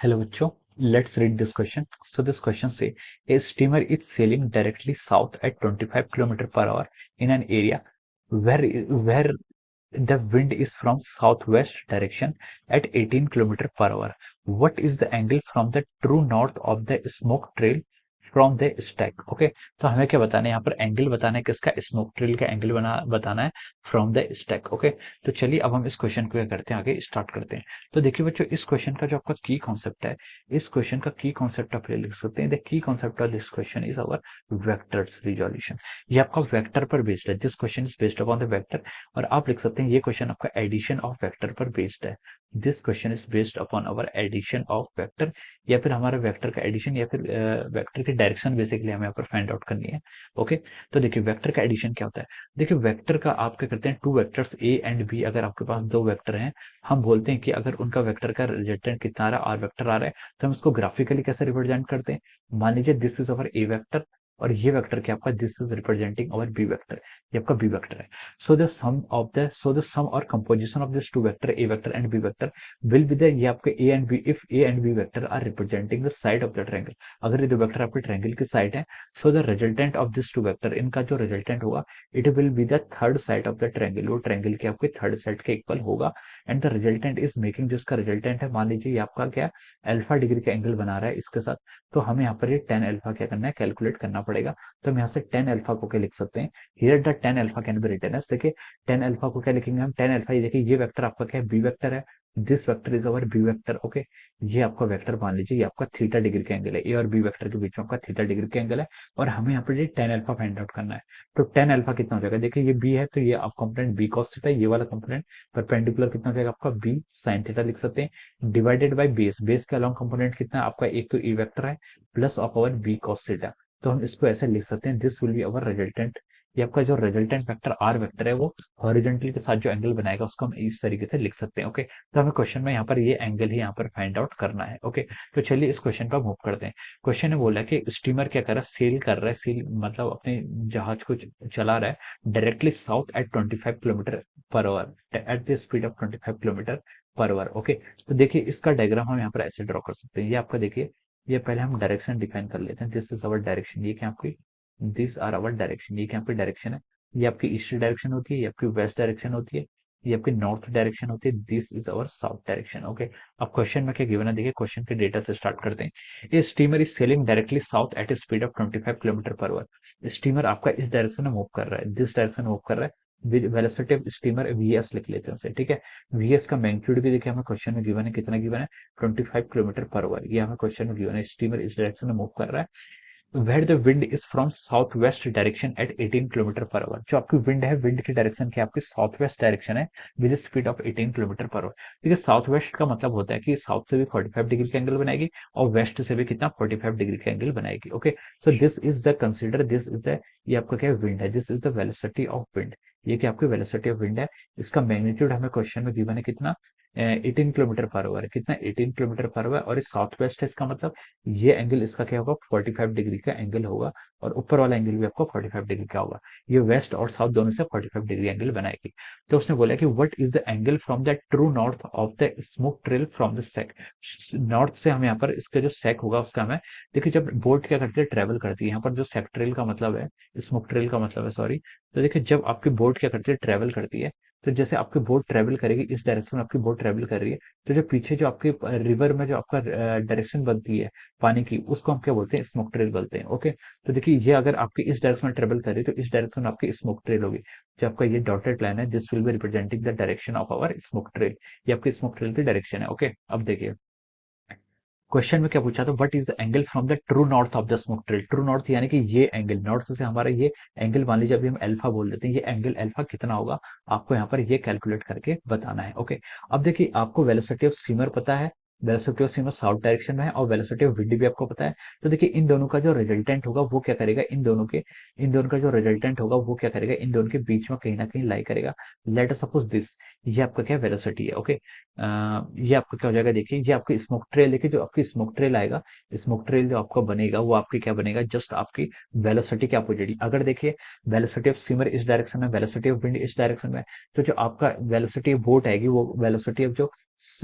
Hello, bachcho. Let's read this question. So this question say a steamer is sailing directly south at 25 km per hour in an area where the wind is from southwest direction at 18 km per hour. What is the angle from the true north of the smoke trail from the stack? Okay, तो हमें क्या बताना है यहाँ पर? Angle बताना है किसका? स्मोक ट्रेल का एंगल बताना है फ्रॉम द स्टैक। ओके, तो चलिए अब हम इस क्वेश्चन को क्या करते हैं, आगे स्टार्ट करते हैं। तो देखिए बच्चों, इस क्वेश्चन का जो आपका की कॉन्सेप्ट है, इस क्वेश्चन का की कॉन्सेप्ट आप लिख सकते हैं। The key concept of this question is our vectors resolution. ये आपका वेक्टर पर बेस्ड है, this question is based upon the vector. और आप लिख सकते हैं ये क्वेश्चन आपका एडिशन ऑफ वेक्टर पर बेस्ड है। This question is based upon our addition of vector, या फिर हमारा वेक्टर का एडिशन, या फिर वेक्टर की डायरेक्शन बेसिकली हमें यहाँ पर फाइंड आउट करनी है। ओके, तो देखिए वेक्टर का एडिशन क्या होता है। देखिए वेक्टर का आप क्या करते हैं, two vectors A and B, अगर आपके पास दो वेक्टर हैं, हम बोलते हैं कि अगर उनका वेक्टर का रिजल्टेंट कितना आ रहा है, आर वेक्टर आ रहा है, तो हम इसको ग्राफिकली कैसे रिप्रेजेंट करते हैं। मान लीजिए this is our A vector, और ये वेक्टर क्या आपका, this is representing our B vector, ये आपका बी वेक्टर है। सो द सम और composition of this two vector A vector and B vector will be the, ये आपके A and B, if A and B vector are representing the side of the triangle. अगर ये दो vector आपके triangle की side है, so the resultant of this two vector, इनका जो रिजल्टेंट होगा, it will be the third side of the triangle, वो ट्रायंगल के आपके थर्ड साइड के इक्वल होगा। And the resultant is making, जिसका रिजल्टेंट है, मान लीजिए ये आपका क्या, अल्फा डिग्री का एंगल बना रहा है इसके साथ, तो हमें यहाँ पर ये टेन अल्फा क्या करना है, कैलकुलेट करना पड़ेगा। तो हम यहाँ से टेन अल्फा को क्या लिख सकते हैं, here the tan alpha can be written as, देखिए टेन अल्फा को क्या लिखेंगे हम, टेन अल्फा, ये देखिए ये वेक्टर आपका क्या है, बी वेक्टर है, this vector is our B vector. Okay, ये आपका वेक्टर मान लीजिए ये आपका थीटा डिग्री का एंगल है, ए और बी वेक्टर के बीच में आपका थीटा डिग्री का एंगल है, और हमें यहाँ पर ये टेन अल्फा फाइंड आउट करना है। तो टेन अल्फा कितना हो जाएगा, देखिए ये बी है, तो ये आप कंपोनेंट बी कॉस थीटा, ये वाला कंपोनेंट परपेंडिकुलर कितना हो जाएगा आपका, बी साइन थीटा लिख सकते हैं, डिवाइडेड बाई बेस, बेस का अलॉन्ग कंपोनेंट कितना है आपका, एक तो ई वेक्टर है plus of our B cos theta. तो हम इसको ऐसे लिख सकते हैं, this will be our resultant. ये आपका जो रिजल्टेंट वेक्टर आर वेक्टर है, वो हॉरिजॉन्टल के साथ जो एंगल बनाएगा उसको हम इस तरीके से लिख सकते हैं। ओके, तो हमें क्वेश्चन में यहाँ पर ये एंगल ही यहाँ पर फाइंड आउट करना है। ओके, तो चलिए इस क्वेश्चन पर मूव करते हैं। क्वेश्चन ने बोला कि स्टीमर क्या कर रहा है, सेल कर रहा है, सेल मतलब अपने जहाज को चला रहा है directly south at 25 kilometre per hour, at the speed of 25 kilometre per hour. Okay, तो देखिए इसका डायग्राम हम यहाँ पर ऐसे ड्रॉ कर सकते हैं। ये आपका देखिए, ये पहले हम डायरेक्शन डिफाइन कर लेते हैं, दिस इज अवर डायरेक्शन, ये क्या आपकी, दिस आर अवर डायरेक्शन, ये क्या आपकी डायरेक्शन है, ये आपकी ईस्ट डायरेक्शन होती है, ये आपकी वेस्ट डायरेक्शन होती है, ये आपकी नॉर्थ डायरेक्शन होती है, this is our south direction. Okay, अब क्वेश्चन में क्या गिवन है, देखिए क्वेश्चन के डेटा से स्टार्ट करते हैं। ये steamer is sailing directly south at a speed of 25 kilometre per hour. Steamer आपका इस डायरेक्शन में मूव कर रहा है, दिस डायरेक्शन में मूव कर रहा है, with velocity of steamer VS लिख लेते हैं उसे, ठीक है। वीएस का मैग्नीट्यूड भी देखिए हमें क्वेश्चन में गिवन है, कितना गिवन है, 25 किलोमीटर पर आवर, ये हमें क्वेश्चन में गिवन है। स्टीमर इस डायरेक्शन में मूव कर रहा है, where the wind is from south west direction at 18 kilometre per hour. जो आपकी विंड है, विंड की डायरेक्शन क्या आपकी साउथ वेस्ट डायरेक्शन है, with speed of 18 kilometre per hour. देखिए साउथ वेस्ट का मतलब होता है कि साउथ से भी 45 डिग्री का एंगल बनाएगी, और वेस्ट से भी कितना, 45 डिग्री का एंगल बनाएगी। Okay, so this is the consider, this is the, ये आपका क्या विंड है, this is the velocity of wind, ये क्या आपकी वेलोसिटी ऑफ विंड है। इसका मैग्नीट्यूड हमें क्वेश्चन में गिवन है कितना, 18 किलोमीटर पर आवर है, कितना, 18 किलोमीटर पर आवर, और साउथ वेस्ट है, इसका मतलब ये एंगल इसका क्या होगा, 45 डिग्री का एंगल होगा, और ऊपर वाला एंगल भी आपको 45 डिग्री का होगा। ये वेस्ट और साउथ दोनों से 45 डिग्री एंगल बनाएगी। तो उसने बोला कि what is the angle from the true north of the smoke trail from the sake. North से हम यहाँ पर इसका जो सेक होगा उसका हमें, देखिए जब बोट क्या करती है, ट्रेवल करती है, यहाँ पर जो सेक ट्रेल का मतलब है, स्मोक ट्रेल का मतलब है, सॉरी। तो देखिए जब आपकी बोट क्या करती है, ट्रेवल करती है, तो जैसे आपकी बोट ट्रेवल करेगी, इस डायरेक्शन में आपकी बोट ट्रेवल कर रही है, तो जो पीछे जो आपके रिवर में जो आपका डायरेक्शन बनती है पानी की, उसको हम क्या बोलते हैं, स्मोक ट्रेल बोलते हैं। ओके, तो देखिए ये अगर आपकी इस डायरेक्शन में ट्रेवल कर रही है, तो इस डायरेक्शन में आपकी स्मोक ट्रेल होगी। जो आपका ये डॉटेड लाइन है, this will be representing the direction of our smoke trail, ये आपकी स्मोक ट्रेल की डायरेक्शन है। ओके, अब देखिए क्वेश्चन में क्या पूछा था, what is the angle from the true north of the smoke trail. True north यानी कि ये एंगल, नॉर्थ से हमारा ये एंगल, मान लीजिए अभी हम अल्फा बोल देते हैं, ये एंगल अल्फा कितना होगा, आपको यहाँ पर ये कैलकुलेट करके बताना है। ओके, अब देखिए आपको वेलोसिटी ऑफ स्टीमर पता है, velocity of steamer south direction में है, और वेलोसिटी ऑफ विंड भी आपको पता है। तो देखिए इन दोनों का जो रिजल्टेंट होगा वो क्या करेगा, इन दोनों का जो रिजल्टेंट होगा वो क्या करेगा, इन दोनों के बीच में कहीं ना कहीं लाई करेगा। लेट अस सपोज दिस, ये आपका क्या वेलोसिटी है। ओके, ये आपका क्या हो जाएगा, देखिए ये आपकी स्मोक ट्रेल, देखिए जो आपकी स्मोक ट्रेल आएगा, स्मोक ट्रेल जो आपका बनेगा वो आपकी क्या बनेगा, जस्ट आपकी वेलोसिटी क्या हो जाएगी। अगर देखिए वेलोसिटी ऑफ स्टीमर इस डायरेक्शन में, वेलोसिटी ऑफ विंड इस डायरेक्शन में, तो जो आपका वेलोसिटी ऑफ बोट आएगी, वो वेलोसिटी ऑफ जो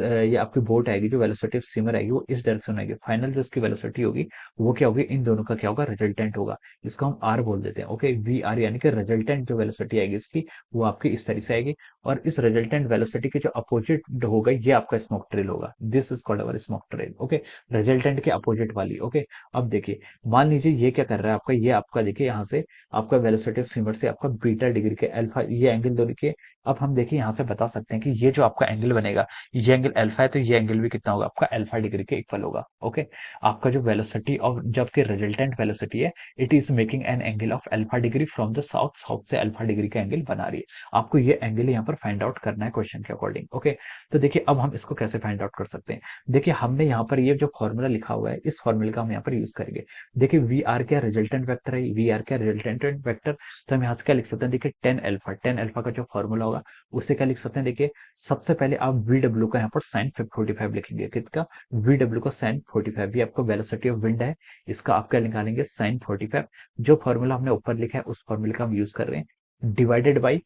ये आपकी बोट आएगी, जो वेलोसिटी ऑफ स्टीमर आएगी वो इस डायरेक्शन में आएगी। फाइनल जो इसकी वेलोसिटी होगी वो क्या होगी, इन दोनों का क्या होगा, रिजल्टेंट होगा। इसको हम आर बोल देते हैं। ओके, वी आर, यानी कि रिजल्टेंट जो वेलोसिटी आएगी इसकी, वो आपकी इस तरह से आएगी। और इस रिजल्टेंट वेलोसिटी के जो अपोजिट होगा ये आपका स्मोक ट्रेल होगा। This is called our smoke trail. Okay, resultant के अपोजिट वाली। ओके, अब देखिए, मान लीजिए ये क्या कर रहा है आपका, ये आपका देखिए यहाँ से आपका वेलोसिटी ऑफ स्टीमर से आपका बीटा डिग्री के अल्फा, ये एंगल दोनों के। अब हम देखिए यहाँ से बता सकते हैं कि ये जो आपका एंगल बनेगा, ये एंगल अल्फा है, तो ये एंगल भी कितना होगा आपका, अल्फा डिग्री के इक्वल होगा। ओके, आपका जो वेलोसिटी ऑफ, जब की रिजल्टेंट वेलोसिटी है, it is making an angle of alpha degree from the south, south से अल्फा डिग्री का एंगल बना रही है। आपको ये एंगल यहाँ पर फाइंड आउट करना है क्वेश्चन के अकॉर्डिंग। ओके, तो देखिए अब हम इसको कैसे फाइंड आउट कर सकते हैं। देखिए हमने यहाँ पर ये जो फॉर्मूला लिखा हुआ है, इस फॉर्मूले का हम यहाँ पर यूज करेंगे। देखिए वी आर क्या रिजल्टेंट वेक्टर है, वी आर क्या रिजल्टेंट वेक्टर, तो हम यहाँ से क्या लिख सकते हैं, देखिए टेन अल्फा का जो फॉर्मूला होगा उससे क्या लिख सकते हैं। देखिए सबसे पहले आप वी डब्ल्यू का यहाँ पर साइन 45 लिखेंगे। कितना, वी डब्ल्यू का साइन 45, ये आपको वेलोसिटी ऑफ विंड है, इसका आप क्या निकालेंगे, साइन 45। जो फॉर्मूला हमने ऊपर लिखा है उस फॉर्मूले का हम यूज कर रहे हैं। Divided by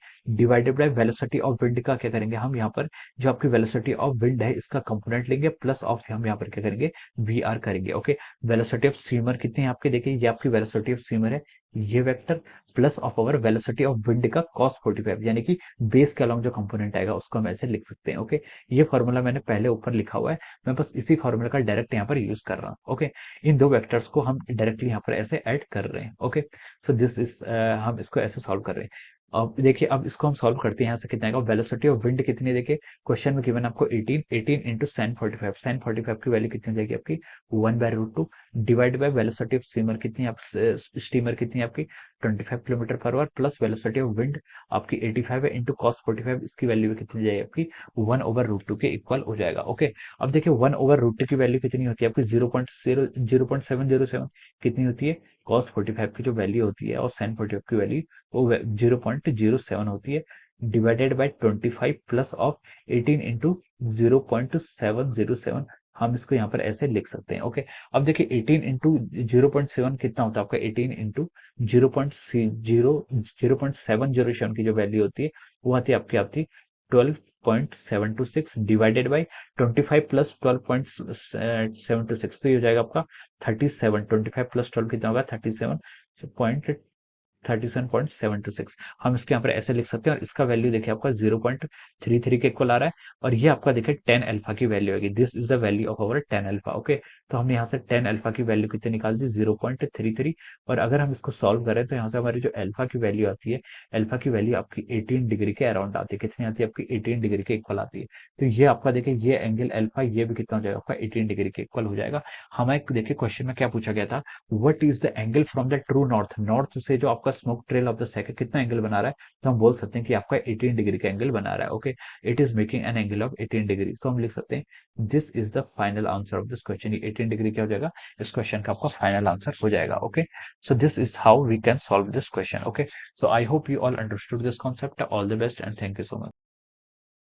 velocity of wind का क्या करेंगे हम यहाँ पर, जो आपकी वेलोसिटी ऑफ विंड है इसका कंपोनेंट लेंगे, प्लस ऑफ हम यहाँ पर क्या करेंगे, वी आर करेंगे। ओके, वेलोसिटी ऑफ स्टीमर कितनी है आपकी, देखिए ये आपकी वेलोसिटी ऑफ स्टीमर है, ये vector plus of our velocity of wind का cos 45, यानी कि बेस के अलॉन्ग जो कंपोनेंट आएगा उसको हम ऐसे लिख सकते हैं। ओके, ये फॉर्मूला मैंने पहले ऊपर लिखा हुआ है, मैं बस इसी फॉर्मूला का डायरेक्ट यहाँ पर यूज कर रहा हूँ। ओके, इन दो वेक्टर्स को हम डायरेक्टली यहाँ पर ऐसे ऐड कर रहे हैं। ओके, तो दिस इज, हम इसको ऐसे सॉल्व कर रहे हैं। अब देखिए, अब इसको हम सॉल्व करते हैं, यहाँ से कितना आएगा, वेलोसिटी ऑफ विंड कितनी है, देखिए क्वेश्चन में गिवन आपको 18 इंटू साइन 45, साइन 45 की वैल्यू कितनी हो जाएगी आपकी, 1/√2, divide by velocity of steamer कितनी है, स्टीमर कितनी है आपकी 25 kilometre per our, plus velocity of wind आपकी 85 है, इंटू कॉस 45, इसकी वैल्यू कितनी जाएगी आपकी 1/√2 के इक्वल हो जाएगा। ओके, अब देखिए 1/√2 की वैल्यू कितनी होती है आपकी 0.707, कितनी होती है, कॉस 45 की जो वैल्यू होती है और साइन 45 की वैल्यू वो 0.07 होती है, divided by 25 plus of 18 into 0.707, हम इसको यहाँ पर ऐसे लिख सकते हैं। ओके, अब देखिए 18 इंटू 0.7 कितना होता है आपका, 18 इंटू 0.707 की जो वैल्यू होती है वो आती है आपकी 12.726, डिवाइडेड बाई 25 प्लस 12.726, तो ये हो जाएगा आपका 37। 25 प्लस 12 कितना होगा, 37.726। हम इसके यहाँ पर ऐसे लिख सकते हैं, और इसका वैल्यू देखिए आपका 0.33 के इक्वल आ रहा है, और ये आपका देखिए 10 अल्फा की वैल्यू होगी। This is the value of our 10 alpha. Okay, तो हमने यहाँ से 10 अल्फा की वैल्यू कितनी निकाल दी, 0.33। और अगर हम इसको सॉल्व करें तो यहाँ से हमारी जो अल्फा की वैल्यू आती है, अल्फा की वैल्यू आपकी 18 डिग्री के अराउंड आती है। कितनी आती है आपकी, 18 डिग्री के इक्वल आती है। तो ये आपका देखिए ये एंगल अल्फा, ये भी कितना हो जाएगा आपका 18 डिग्री के इक्वल हो जाएगा। हमें देखिए क्वेश्चन में क्या पूछा गया था, what is the angle from the true north, north से जो आपका smoke trail of the second कितना एंगल बना रहा है, तो हम बोल सकते हैं कि आपका 18 डिग्री का एंगल बना रहा है। Okay, it is making an angle of 18 degree, so हम लिख सकते हैं this is the final answer of this question. 18 degree क्या हो जाएगा, इस क्वेश्चन का आपका फाइनल आंसर हो जाएगा। Okay, so this is how we can solve this question. Okay, so I hope you all understood this concept. All the best and thank you so much.